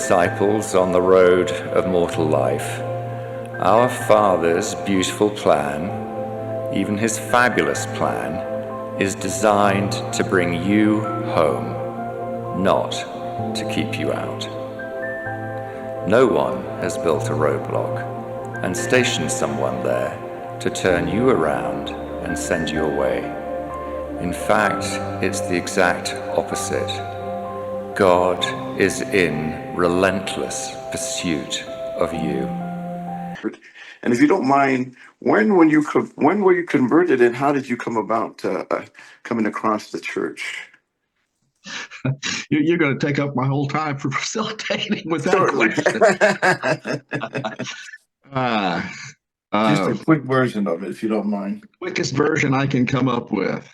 disciples on the road of mortal life, our Father's beautiful plan, even his fabulous plan, is designed to bring you home, not to keep you out. No one has built a roadblock and stationed someone there to turn you around and send you away. In fact, it's the exact opposite. God is in relentless pursuit of you. And if you don't mind, when were you converted, and how did you come about coming across the church? You're going to take up my whole time for facilitating with that Certainly. question. Just a quick version of it, if you don't mind. Quickest version I can come up with.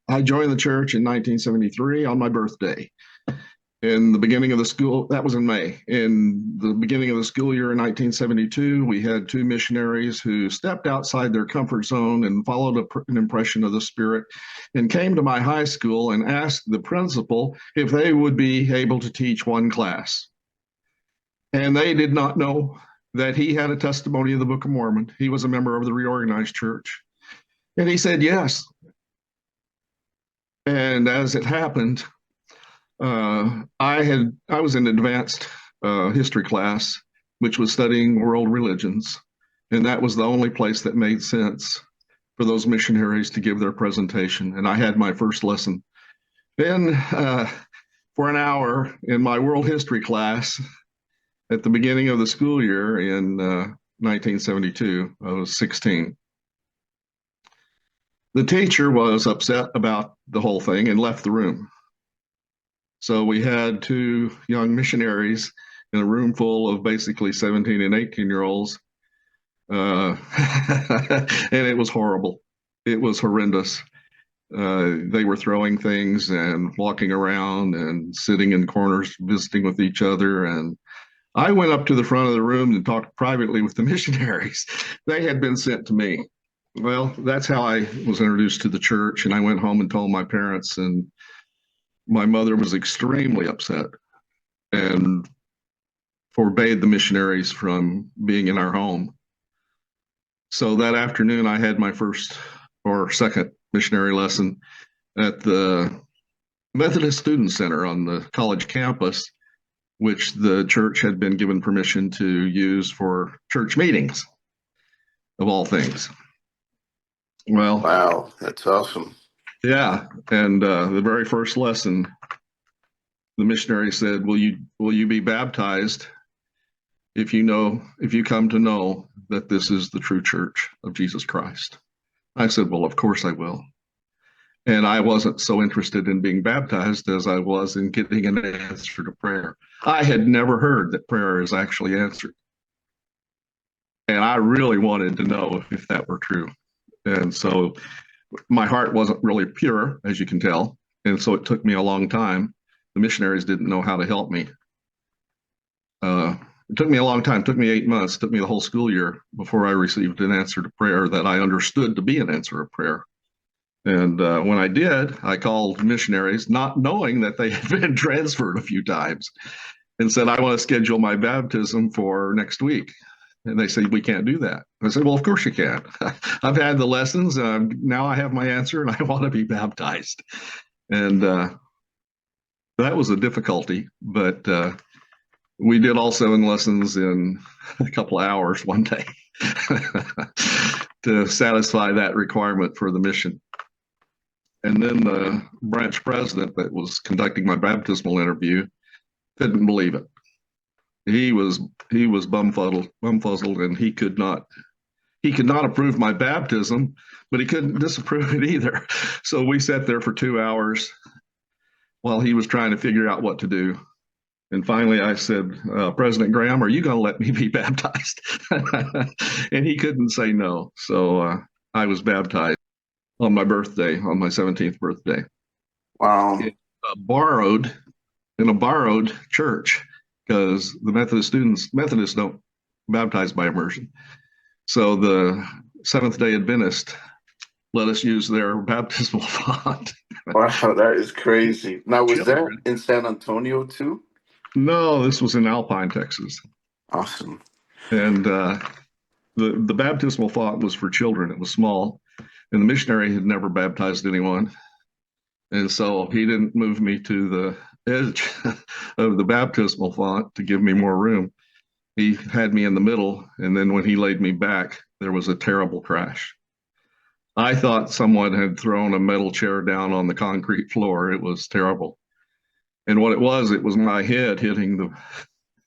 I joined the church in 1973 on my birthday. In the beginning of the school, that was in May. In the beginning of the school year in 1972, we had two missionaries who stepped outside their comfort zone and followed an impression of the Spirit and came to my high school and asked the principal if they would be able to teach one class. And they did not know that he had a testimony of the Book of Mormon. He was a member of the Reorganized Church. And he said yes. And as it happened, I was in advanced history class, which was studying world religions, and that was the only place that made sense for those missionaries to give their presentation. And I had my first lesson. Then, for an hour in my world history class at the beginning of the school year in 1972, I was 16. The teacher was upset about the whole thing and left the room. So we had two young missionaries in a room full of basically 17 and 18-year-olds. And it was horrible. It was horrendous. They were throwing things and walking around and sitting in corners, visiting with each other. And I went up to the front of the room and talked privately with the missionaries. They had been sent to me. Well, that's how I was introduced to the church. And I went home and told my parents, and my mother was extremely upset and forbade the missionaries from being in our home. So that afternoon, I had my first or second missionary lesson at the Methodist Student Center on the college campus, which the church had been given permission to use for church meetings, of all things. Well, wow, that's awesome. Yeah, and the very first lesson, the missionary said, "Will you be baptized if you come to know that this is the true church of Jesus Christ?" I said, "Well, of course I will." And I wasn't so interested in being baptized as I was in getting an answer to prayer. I had never heard that prayer is actually answered, and I really wanted to know if that were true. And so my heart wasn't really pure, as you can tell. And so it took me a long time. The missionaries didn't know how to help me. It took me a long time. It took me 8 months. It took me the whole school year before I received an answer to prayer that I understood to be an answer of prayer. And when I did, I called missionaries, not knowing that they had been transferred a few times, and said, "I want to schedule my baptism for next week." And they said, "We can't do that." I said, "Well, of course you can. I've had the lessons. Now I have my answer, and I want to be baptized." And that was a difficulty, but we did also in lessons in a couple of hours one day to satisfy that requirement for the mission. And then the branch president that was conducting my baptismal interview didn't believe it. He was bumfuzzled, and he could not approve my baptism, but he couldn't disapprove it either. So we sat there for 2 hours while he was trying to figure out what to do. And finally I said, "President Graham, are you going to let me be baptized?" And he couldn't say no. So I was baptized on my birthday, on my 17th birthday. Wow. In a borrowed church, because the Methodists don't baptize by immersion. So the Seventh-day Adventist let us use their baptismal font. Wow, that is crazy. Now, was that Children. in San Antonio too? No, this was in Alpine, Texas. Awesome. And the baptismal font was for children. It was small. And the missionary had never baptized anyone. And so he didn't move me to the edge of the baptismal font to give me more room. He had me in the middle. And then when he laid me back, there was a terrible crash. I thought someone had thrown a metal chair down on the concrete floor. It was terrible. And what it was my head hitting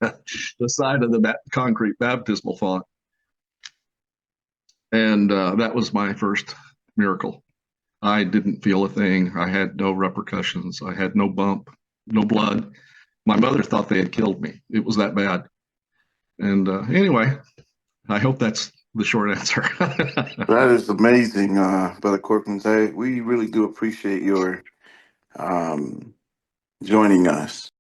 the side of the concrete baptismal font. And that was my first miracle. I didn't feel a thing. I had no repercussions. I had no bump, no blood. My mother thought they had killed me. It was that bad. And anyway, I hope that's the short answer. That is amazing, Brother Corkins. We really do appreciate your joining us.